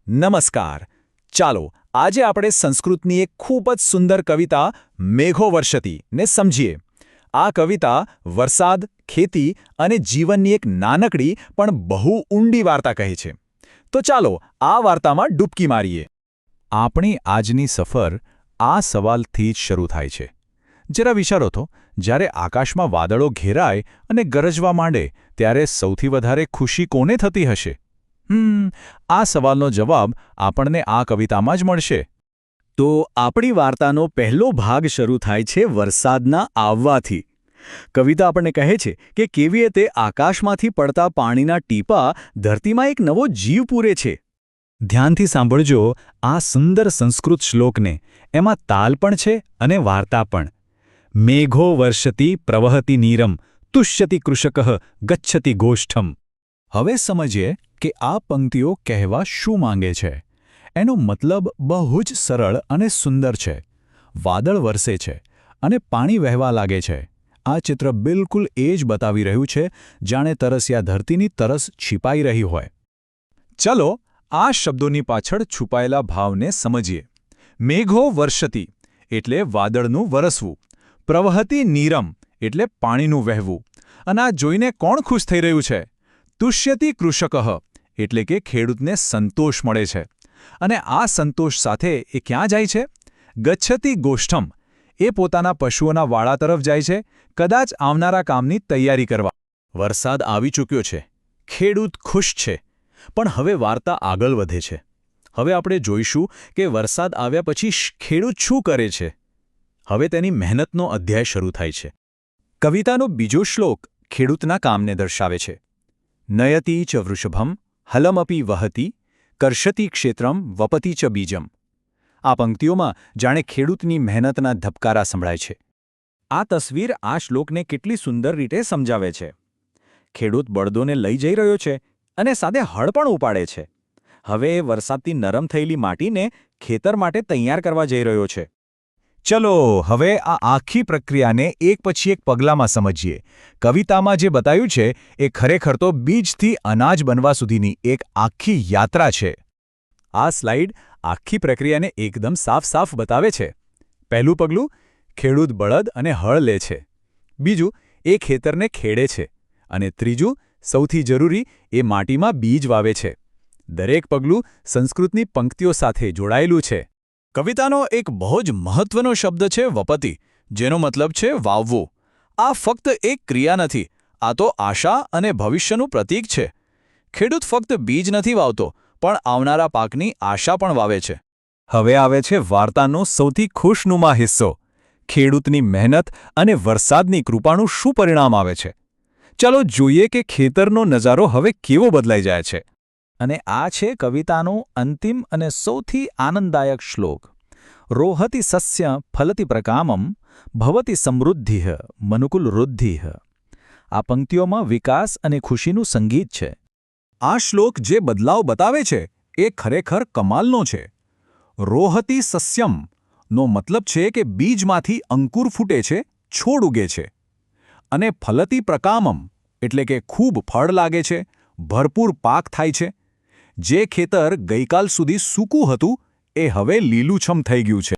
નમસ્કાર. ચાલો આજે આપણે સંસ્કૃતની એક ખૂબ જ સુંદર કવિતા મેઘો વર્ષતિ ને સમજીએ. આ કવિતા વરસાદ, ખેતી અને જીવનની એક નાનકડી પણ બહુ ઊંડી વાર્તા કહે છે. તો ચાલો આ વાર્તામાં ડૂબકી મારીએ. આપણી આજની સફર આ સવાલથી જ શરૂ થાય છે. જરા વિચારો તો, જ્યારે આકાશમાં વાદળો ઘેરાય અને ગરજવા માંડે ત્યારે સૌથી વધારે ખુશી કોને થતી હશે? આ સવાલનો જવાબ આપણને આ કવિતામાં જ મળશે. તો આપણી વાર્તાનો પહેલો ભાગ શરૂ થાય છે વરસાદના આવવાથી. કવિતા આપણને કહે છે કે કેવી રીતે આકાશમાંથી પડતા પાણીના ટીપા ધરતીમાં એક નવો જીવ પૂરે છે. ધ્યાનથી સાંભળજો આ સુંદર સંસ્કૃત શ્લોકને. એમાં તાલ પણ છે અને વાર્તા પણ. મેઘો વર્ષતિ પ્રવહતિ નીરમ તુષ્યતિ કૃષકઃ ગચ્છતિ ગોષ્ઠમ. હવે સમજીએ કે આ પંક્તિઓ કહેવા શું માંગે છે. એનો મતલબ બહુ જ સરળ અને સુંદર છે. વાદળ વરસે છે અને પાણી વહેવા લાગે છે. આ ચિત્ર બિલકુલ એ જ બતાવી રહ્યું છે જાણે તરસ્યા ધરતીની તરસ छिपाઈ રહી હોય. ચલો આ શબ્દોની પાછળ છુપાયેલા ભાવને સમજીએ. મેઘો વર્ષતિ એટલે વાદળનું વરસવું. પ્રવહતિ નીરમ એટલે પાણીનું વહેવું. અને આ જોઈને કોણ ખુશ થઈ રહ્યું છે? તુષ્યતિ કૃષકઃ એટલે કે ખેડૂતને સંતોષ મળે છે. અને આ સંતોષ સાથે એ ક્યાં જાય છે? ગચ્છતિ ગોષ્ઠમ. એ પોતાના પશુઓના વાડા તરફ જાય છે, કદાચ આવનારા કામની તૈયારી કરવા. વરસાદ આવી ચૂક્યો છે. ખેડૂત ખુશ છે. પણ હવે વાર્તા આગળ વધે છે. હવે આપણે જોઈશું કે વરસાદ આવ્યા પછી ખેડૂત શું કરે છે. હવે તેની મહેનતનો અધ્યાય શરૂ થાય છે. કવિતાનો બીજો શ્લોક ખેડૂતના કામને દર્શાવે છે. નયતિ ચ વૃષભમ હલમપી વહતિ કર્ષતિ ક્ષેત્રમ વપતિ ચ બીજમ. આ પંક્તિઓમાં જાણે ખેડૂતની મહેનતના ધબકારા સંભળાય છે. આ તસવીર આ શ્લોકને કેટલી સુંદર રીતે સમજાવે છે. ખેડૂત બળદોને લઈ જઈ રહ્યો છે અને સાથે હળ પણ ઉપાડે છે. હવે એ વરસાદથી નરમ થયેલી માટીને ખેતર માટે તૈયાર કરવા જઈ રહ્યો છે. ચલો હવે આ આખી પ્રક્રિયાને એક પછી એક પગલામાં સમજીએ. કવિતામાં જે બતાવ્યું છે એ ખરેખર તો બીજથી અનાજ બનવા સુધીની એક આખી યાત્રા છે. આ સ્લાઇડ આખી પ્રક્રિયાને એકદમ સાફ બતાવે છે. પહેલું પગલું, ખેડૂત બળદ અને હળ લે છે. બીજું, એ ખેતરને ખેડે છે. અને ત્રીજું, સૌથી જરૂરી, એ માટીમાં બીજ વાવે છે. દરેક પગલું સંસ્કૃતની પંક્તિઓ સાથે જોડાયેલું છે. કવિતાનો એક બહુ જ મહત્વનો શબ્દ છે વપતિ, જેનો મતલબ છે વાવવું. આ ફક્ત એક ક્રિયા નથી, આ તો આશા અને ભવિષ્યનું પ્રતીક છે. ખેડૂત ફક્ત બીજ નથી વાવતો, પણ આવનારા પાકની આશા પણ વાવે છે. હવે આવે છે વાર્તાનો સૌથી ખુશનુમા હિસ્સો. ખેડૂતની મહેનત અને વરસાદની કૃપાનું શું પરિણામ આવે છે. ચાલો જોઈએ કે ખેતરનો નજારો હવે કેવો બદલાઈ જાય છે. અને આ છે કવિતાનો અંતિમ અને સૌથી આનંદદાયક શ્લોક. રોહતિ સસ્ય ફલતિ પ્રકામમ ભવતિ સમૃદ્ધિઃ મનુકુલ વૃદ્ધિઃ. આ પંક્તિઓમાં વિકાસ અને ખુશીનું સંગીત છે. આ શ્લોક જે બદલાવ બતાવે છે એ ખરેખર કમાલનો છે. રોહતિ સસ્યમ નો મતલબ છે કે બીજમાંથી અંકુર ફૂટે છે, છોડ ઉગે છે. અને ફલતિ પ્રકામમ એટલે કે ખૂબ ફળ લાગે છે, ભરપૂર પાક થાય છે. જે ખેતર ગઈકાલ સુધી સૂકું હતું એ હવે લીલુંછમ થઈ ગયું છે.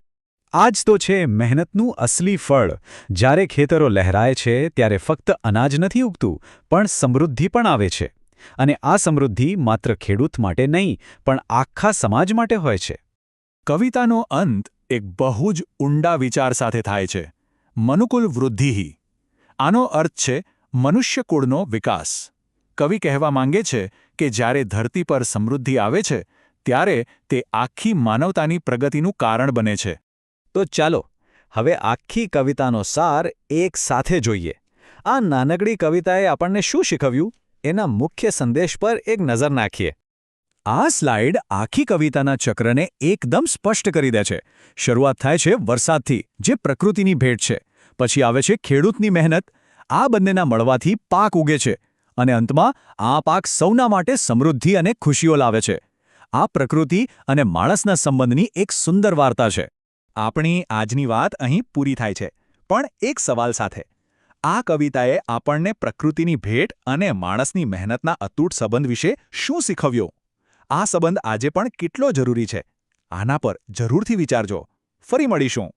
આ જ તો છે મહેનતનું અસલી ફળ. જ્યારે ખેતરો લહેરાય છે ત્યારે ફક્ત અનાજ નથી ઉગતું, પણ સમૃદ્ધિ પણ આવે છે. અને આ સમૃદ્ધિ માત્ર ખેડૂત માટે નહીં, પણ આખા સમાજ માટે હોય છે. કવિતાનો અંત એક બહુ જ ઊંડા વિચાર સાથે થાય છે. મનુકુલ વૃદ્ધિઃ. આનો અર્થ છે મનુષ્યકુળનો વિકાસ. કવિ કહેવા માંગે છે કે જ્યારે ધરતી પર સમૃદ્ધિ આવે છે ત્યારે તે આખી માનવતાની પ્રગતિનું કારણ બને છે. તો ચાલો હવે આખી કવિતાનો સાર એક સાથે જોઈએ. આ નાનકડી કવિતાએ આપણને શું શીખવ્યું એના મુખ્ય સંદેશ પર એક નજર નાખીએ. આ સ્લાઇડ આખી કવિતાના ચક્રને એકદમ સ્પષ્ટ કરી દે છે. શરૂઆત થાય છે વરસાદથી, જે પ્રકૃતિની ભેટ છે. પછી આવે છે ખેડૂતની મહેનત. આ બંનેના મળવાથી પાક ઉગે છે. અને અંતમાં આ પાક સૌના માટે સમૃદ્ધિ અને ખુશીઓ લાવે છે. આ પ્રકૃતિ અને માણસના સંબંધની એક સુંદર વાર્તા છે. આપણી આજની વાત અહીં પૂરી થાય છે, પણ એક સવાલ સાથે. આ કવિતાએ આપણને પ્રકૃતિની ભેટ અને માણસની મહેનતના અતૂટ સંબંધ વિશે શું શીખવ્યો? આ સંબંધ આજે પણ કેટલો જરૂરી છે આના પર જરૂરથી વિચારજો. ફરી મળીશું.